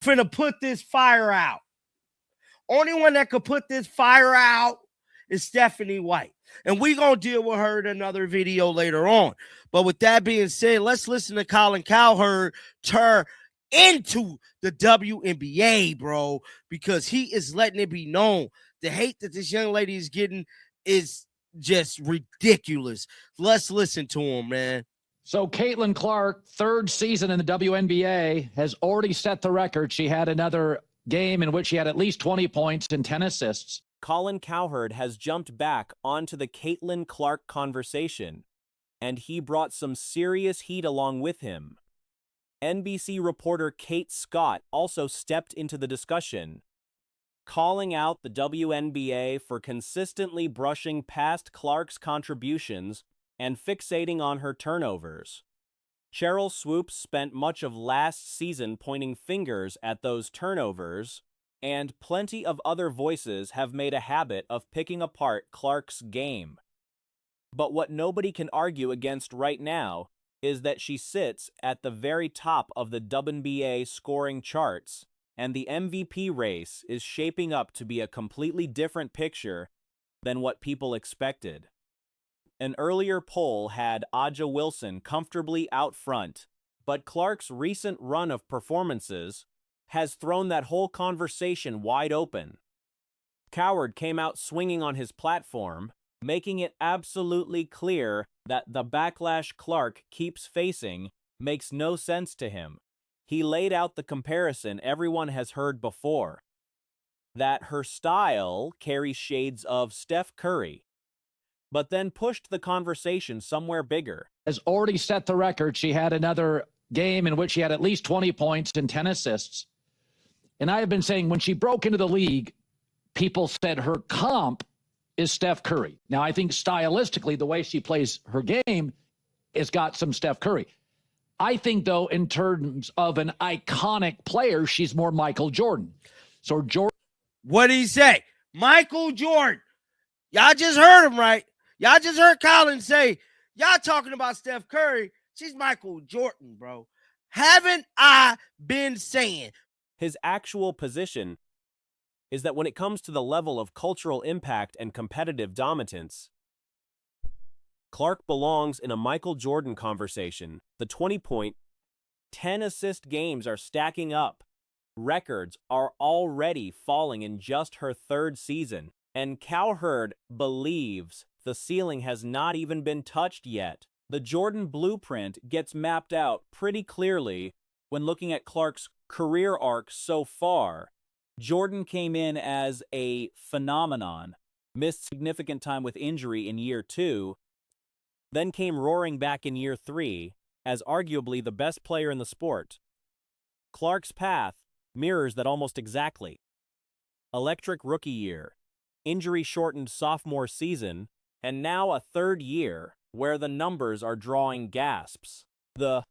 finna put this fire out. Only one that could put this fire out is Stephanie White. And we're going to deal with her in another video later on. But with that being said, let's listen to Colin Cowherd turn into the WNBA, bro, because he is letting it be known the hate that this young lady is getting is just ridiculous. Let's listen to him, man. So Caitlin Clark, third season in the WNBA, has already set the record. She had another game in which she had at least 20 points and 10 assists. Colin Cowherd has jumped back onto the Caitlin Clark conversation, and he brought some serious heat along with him. NBC reporter Kate Scott also stepped into the discussion, calling out the WNBA for consistently brushing past Clark's contributions and fixating on her turnovers. Cheryl Swoops spent much of last season pointing fingers at those turnovers, and plenty of other voices have made a habit of picking apart Clark's game. But what nobody can argue against right now is that she sits at the very top of the WNBA scoring charts, and the MVP race is shaping up to be a completely different picture than what people expected. An earlier poll had Aja Wilson comfortably out front, but Clark's recent run of performances has thrown that whole conversation wide open. Cowherd came out swinging on his platform, making it absolutely clear that the backlash Clark keeps facing makes no sense to him. He laid out the comparison everyone has heard before, that her style carries shades of Steph Curry, but then pushed the conversation somewhere bigger. Has already set the record. She had another game in which she had at least 20 points and 10 assists. And I have been saying when she broke into the league, people said her comp is Steph Curry. Now, I think stylistically, the way she plays her game has got some Steph Curry. I think, though, in terms of an iconic player, she's more Michael Jordan. So Jordan. What did he say? Michael Jordan. Y'all just heard him, right? Y'all just heard Colin say, y'all talking about Steph Curry. She's Michael Jordan, bro. Haven't I been saying? His actual position is that when it comes to the level of cultural impact and competitive dominance, Clark belongs in a Michael Jordan conversation. The 20-point, 10-assist games are stacking up. Records are already falling in just her third season, and Cowherd believes the ceiling has not even been touched yet. The Jordan blueprint gets mapped out pretty clearly when looking at Clark's career arc so far. Jordan came in as a phenomenon, missed significant time with injury in year 2, then came roaring back in year 3 as arguably the best player in the sport. Clark's path mirrors that almost exactly. Electric rookie year, injury-shortened sophomore season, and now a third year where the numbers are drawing gasps. The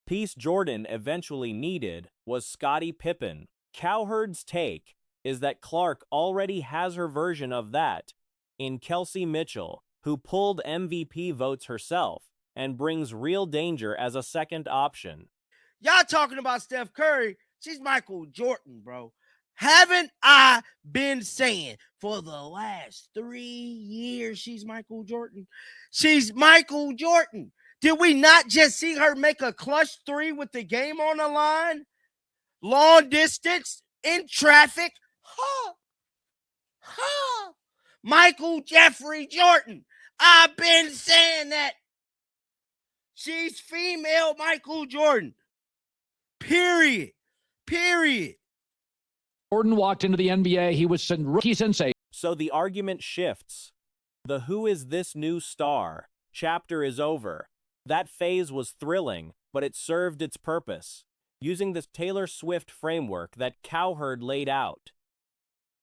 piece Jordan eventually needed was Scottie Pippen. Cowherd's take is that Clark already has her version of that in Kelsey Mitchell, who pulled MVP votes herself and brings real danger as a second option. Y'all talking about Steph Curry. She's Michael Jordan, bro. Haven't I been saying for the last 3 years she's Michael Jordan? She's Michael Jordan. Did we not just see her make a clutch 3 with the game on the line? Long distance, in traffic. Michael Jeffrey Jordan. I've been saying that. She's female Michael Jordan. Period. Jordan walked into the NBA. He was rookie sensation. So the argument shifts. The who is this new star chapter is over. That phase was thrilling, but it served its purpose, using this Taylor Swift framework that Cowherd laid out.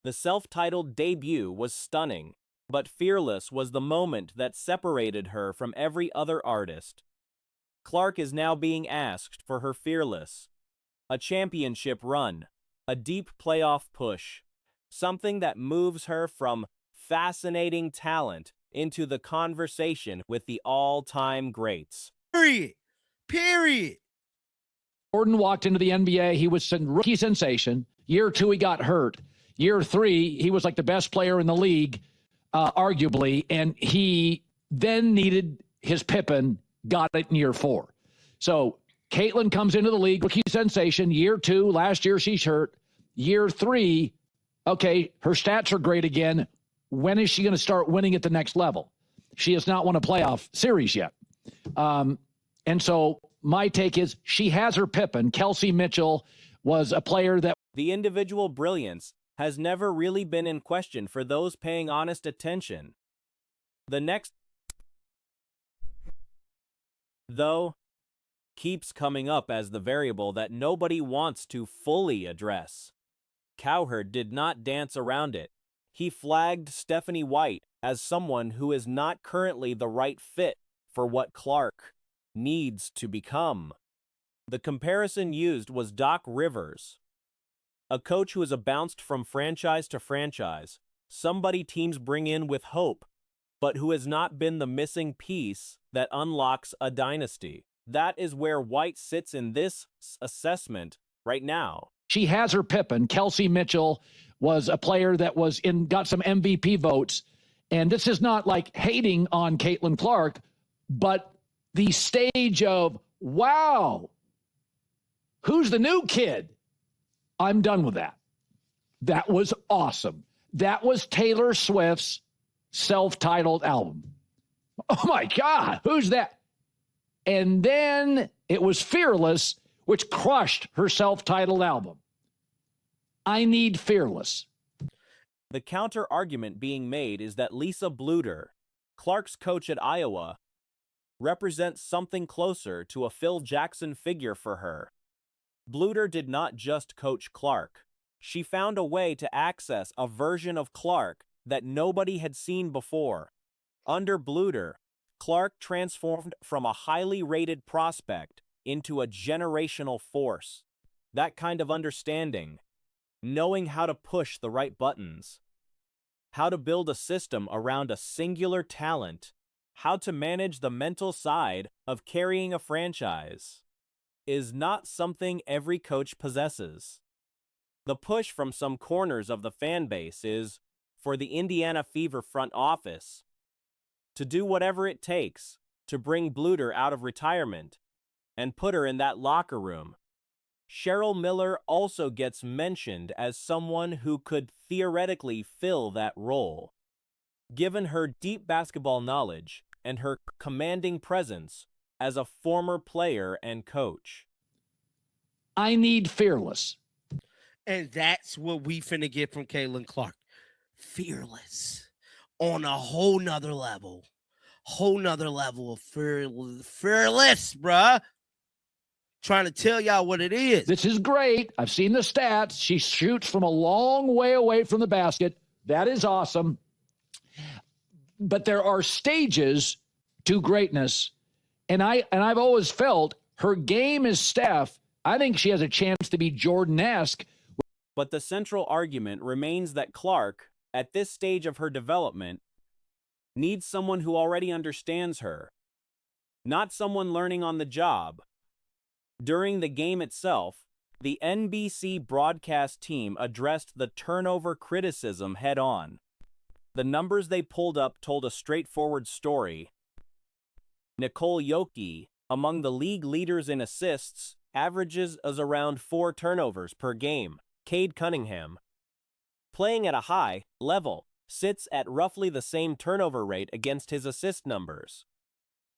The self-titled debut was stunning, but Fearless was the moment that separated her from every other artist. Clark is now being asked for her Fearless, a championship run, a deep playoff push, something that moves her from fascinating talent into the conversation with the all-time greats. Period. Jordan walked into the NBA. He was a rookie sensation. Year 2, he got hurt. Year 3, he was like the best player in the league, arguably, and he then needed his Pippen, got it in year 4. So Caitlin comes into the league, rookie sensation. Year 2, last year she's hurt. Year 3, okay, her stats are great again. When is she going to start winning at the next level? She has not won a playoff series yet. And so my take is she has her Pippen. Kelsey Mitchell was a player that... The individual brilliance has never really been in question for those paying honest attention. The next, though, keeps coming up as the variable that nobody wants to fully address. Cowherd did not dance around it. He flagged Stephanie White as someone who is not currently the right fit for what Clark needs to become. The comparison used was Doc Rivers, a coach who has bounced from franchise to franchise, somebody teams bring in with hope, but who has not been the missing piece that unlocks a dynasty. That is where White sits in this assessment right now. She has her Pippen. Kelsey Mitchell was a player that got some MVP votes. And this is not like hating on Caitlin Clark, but the stage of, wow, who's the new kid? I'm done with that. That was awesome. That was Taylor Swift's self-titled album. Oh my God, who's that? And then it was Fearless, which crushed her self-titled album. I need Fearless. The counter-argument being made is that Lisa Bluder, Clark's coach at Iowa, represents something closer to a Phil Jackson figure for her. Bluder did not just coach Clark. She found a way to access a version of Clark that nobody had seen before. Under Bluder, Clark transformed from a highly rated prospect into a generational force. That kind of understanding, knowing how to push the right buttons, how to build a system around a singular talent, how to manage the mental side of carrying a franchise, is not something every coach possesses. The push from some corners of the fan base is for the Indiana Fever front office to do whatever it takes to bring Bluder out of retirement and put her in that locker room. Cheryl Miller also gets mentioned as someone who could theoretically fill that role. Given her deep basketball knowledge and her commanding presence as a former player and coach. I need Fearless. And that's what we finna get from Caitlin Clark. Fearless. On a whole nother level. Whole nother level of fearless, bruh. Trying to tell y'all what it is. This is great. I've seen the stats. She shoots from a long way away from the basket. That is awesome. But there are stages to greatness. And I've always felt her game is Steph. I think she has a chance to be Jordan-esque. But the central argument remains that Clark, at this stage of her development, needs someone who already understands her, not someone learning on the job. During the game itself, the NBC broadcast team addressed the turnover criticism head-on. The numbers they pulled up told a straightforward story. Nicole Yoki, among the league leaders in assists, averages as around 4 turnovers per game. Cade Cunningham, playing at a high level, sits at roughly the same turnover rate against his assist numbers.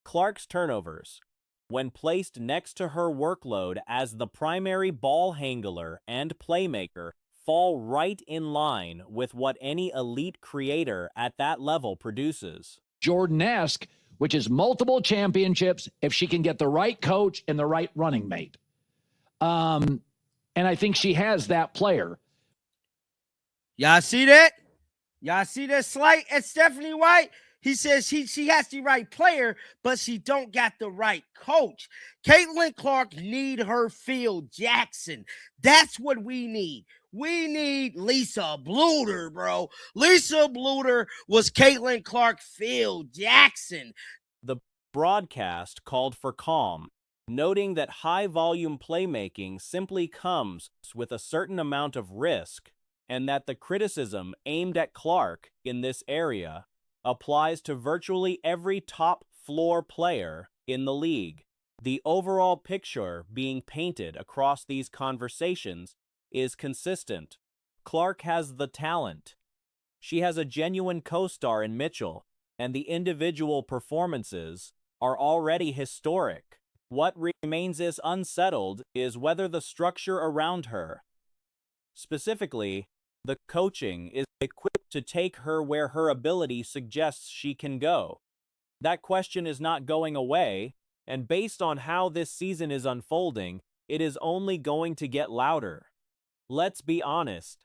Clark's turnovers, when placed next to her workload as the primary ball handler and playmaker, fall right in line with what any elite creator at that level produces. Jordan-esque, which is multiple championships if she can get the right coach and the right running mate. And I think she has that player. Y'all see that? Y'all see that slight at Stephanie White? He says she has the right player, but she don't got the right coach. Caitlin Clark need her Phil Jackson. That's what we need. We need Lisa Bluder, bro. Lisa Bluder was Caitlin Clark Phil Jackson. The broadcast called for calm. noting that high-volume playmaking simply comes with a certain amount of risk, and that the criticism aimed at Clark in this area applies to virtually every top-floor player in the league. The overall picture being painted across these conversations is consistent. Clark has the talent. She has a genuine co-star in Mitchell, and the individual performances are already historic. What remains is unsettled is whether the structure around her, specifically the coaching, is equipped to take her where her ability suggests she can go. That question is not going away, and based on how this season is unfolding, it is only going to get louder. Let's be honest.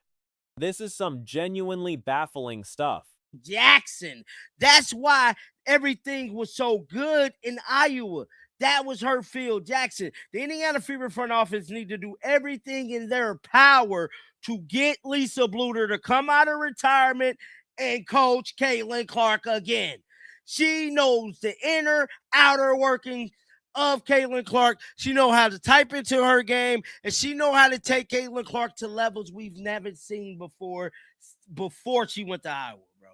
This is some genuinely baffling stuff. Jackson. That's why everything was so good in Iowa. That was her field, Jackson. The Indiana Fever front office need to do everything in their power to get Lisa Bluter to come out of retirement and coach Caitlin Clark again. She knows the inner, outer workings of Caitlin Clark. She knows how to type into her game, and she knows how to take Caitlin Clark to levels we've never seen before she went to Iowa, bro.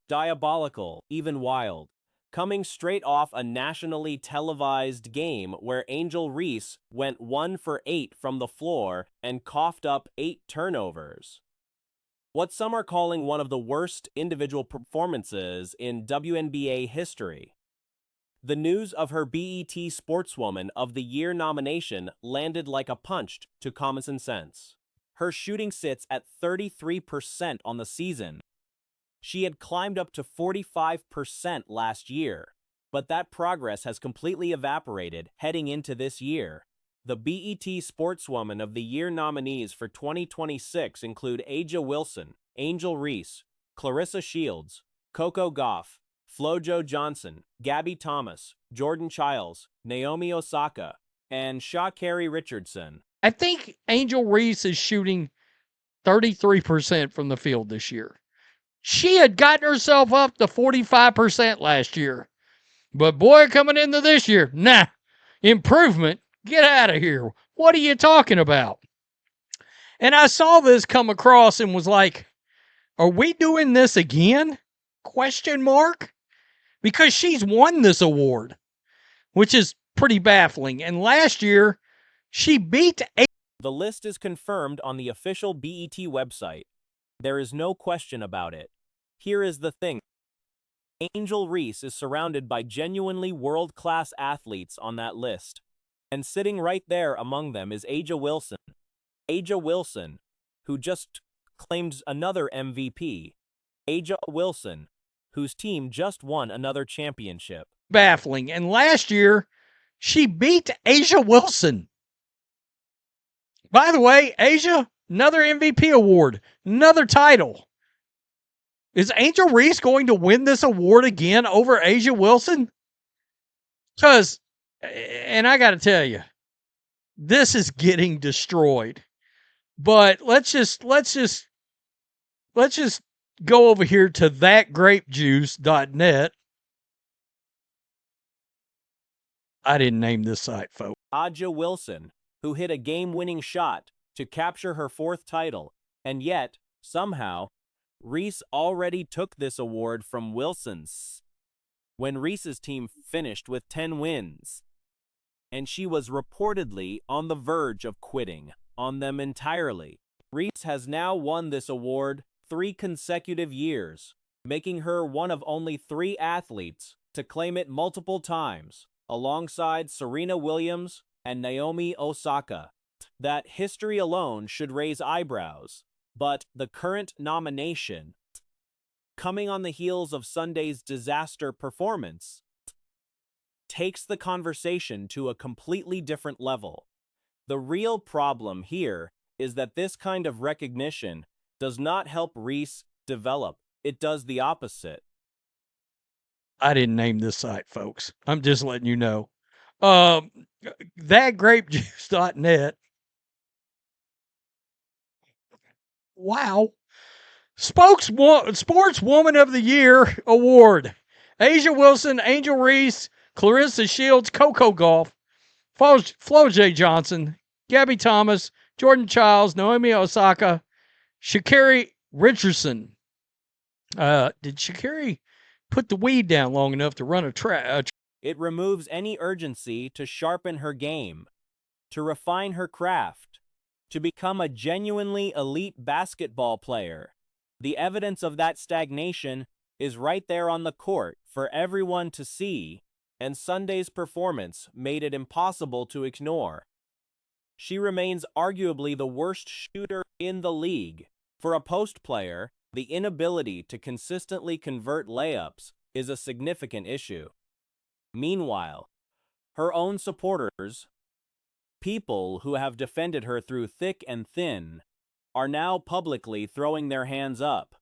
Diabolical, even wild. Coming straight off a nationally televised game where Angel Reese went 1 for 8 from the floor and coughed up 8 turnovers. What some are calling one of the worst individual performances in WNBA history. The news of her BET Sportswoman of the Year nomination landed like a punch to common sense. Her shooting sits at 33% on the season. She had climbed up to 45% last year, but that progress has completely evaporated heading into this year. The BET Sportswoman of the Year nominees for 2026 include Aja Wilson, Angel Reese, Clarissa Shields, Coco Gauff, FloJo Johnson, Gabby Thomas, Jordan Chiles, Naomi Osaka, and Sha'Carri Richardson. I think Angel Reese is shooting 33% from the field this year. She had gotten herself up to 45% last year. But boy, coming into this year, nah, improvement, get out of here. What are you talking about? And I saw this come across and was like, are we doing this again? Question mark? Because she's won this award, which is pretty baffling. And last year, she beat The list is confirmed on the official BET website. There is no question about it. Here is the thing. Angel Reese is surrounded by genuinely world-class athletes on that list. And sitting right there among them is Aja Wilson. Aja Wilson, who just claimed another MVP. Aja Wilson, whose team just won another championship. baffling. And last year, she beat Aja Wilson. By the way, Aja, another MVP award, another title. Is Angel Reese going to win this award again over Aja Wilson? Because, and I got to tell you, this is getting destroyed. But let's just go over here to thatgrapejuice.net. I didn't name this site, folks. Aja Wilson, who hit a game-winning shot to capture her 4th title, and yet, somehow, Reese already took this award from Wilson's when Reese's team finished with 10 wins, and she was reportedly on the verge of quitting on them entirely. Reese has now won this award 3 consecutive years, making her one of only 3 athletes to claim it multiple times, alongside Serena Williams and Naomi Osaka. That history alone should raise eyebrows, but the current nomination, coming on the heels of Sunday's disaster performance, takes the conversation to a completely different level. The real problem here is that this kind of recognition does not help Reese develop. It does the opposite. I didn't name this site, folks. I'm just letting you know. Thatgrapejuice.net. Wow. Sportswoman of the Year award. Aja Wilson, Angel Reese, Clarissa Shields, Coco Gauff, Flo J. Johnson, Gabby Thomas, Jordan Childs, Naomi Osaka, Sha'Carri Richardson. Did Sha'Carri put the weed down long enough to run a track? It removes any urgency to sharpen her game, to refine her craft, to become a genuinely elite basketball player. The evidence of that stagnation is right there on the court for everyone to see, and Sunday's performance made it impossible to ignore. She remains arguably the worst shooter in the league. For a post player, the inability to consistently convert layups is a significant issue. Meanwhile, her own supporters, people who have defended her through thick and thin, are now publicly throwing their hands up.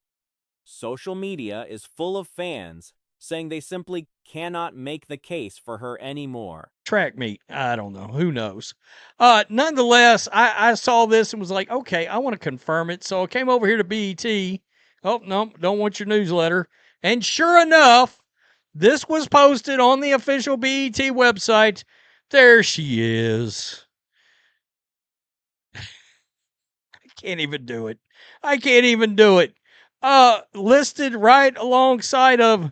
Social media is full of fans saying they simply cannot make the case for her anymore. Track meet. I don't know. Who knows? Nonetheless, I saw this and was like, okay, I want to confirm it. So I came over here to BET. Oh, no, don't want your newsletter. And sure enough, this was posted on the official BET website. There she is. I can't even do it. Listed right alongside of,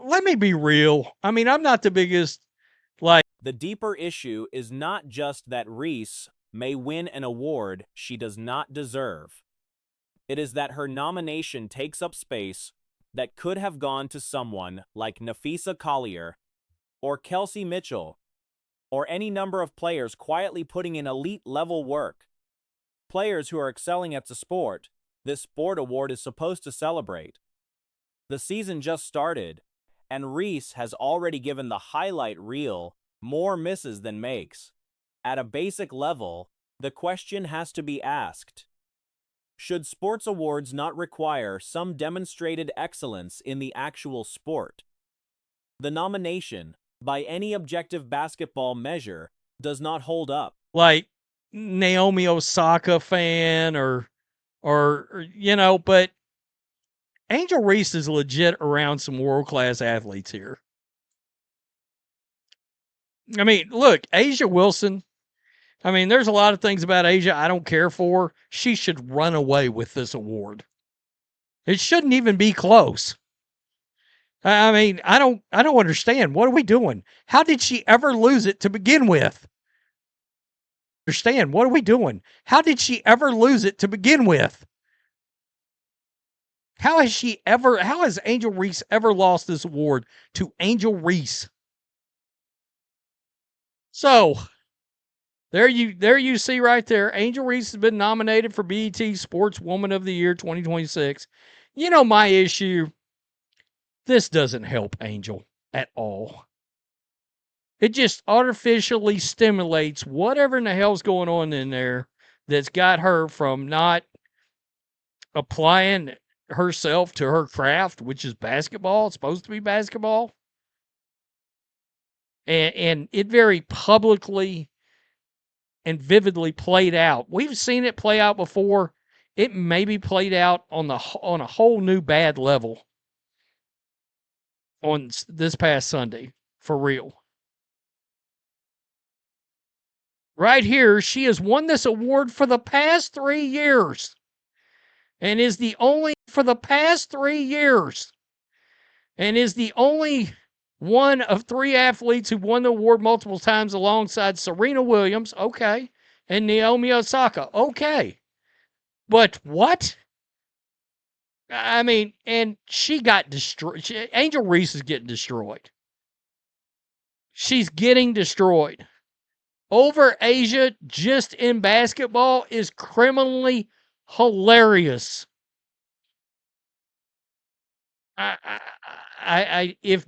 let me be real. I mean, I'm not the biggest, The deeper issue is not just that Reese may win an award she does not deserve. It is that her nomination takes up space that could have gone to someone like Nafisa Collier or Kelsey Mitchell or any number of players quietly putting in elite-level work. Players who are excelling at the sport this sport award is supposed to celebrate. The season just started, and Reese has already given the highlight reel more misses than makes. At a basic level, the question has to be asked: should sports awards not require some demonstrated excellence in the actual sport? The nomination, by any objective basketball measure, does not hold up. like Naomi Osaka fan or but Angel Reese is legit around some world-class athletes here. I mean, look, Asia Wilson. I mean, there's a lot of things about Asia I don't care for. She should run away with this award. It shouldn't even be close. I mean, I don't understand. What are we doing? How did she ever lose it to begin with? Understand, what are we doing? How did she ever lose it to begin with? How has Angel Reese ever lost this award to Angel Reese? So, there you see right there, Angel Reese has been nominated for BET Sportswoman of the Year 2026. You know my issue, this doesn't help Angel at all. It just artificially stimulates whatever in the hell's going on in there that's got her from not applying herself to her craft, which is basketball. It's supposed to be basketball. And it very publicly and vividly played out. We've seen it play out before. It maybe played out on a whole new bad level on this past Sunday, for real. Right here, she has won this award for the past 3 years. And is the only one of 3 athletes who won the award multiple times alongside Serena Williams, okay, and Naomi Osaka, okay. But what? I mean, and she got destroyed. Angel Reese is getting destroyed. She's getting destroyed. Over Asia, just in basketball, is criminally hilarious. If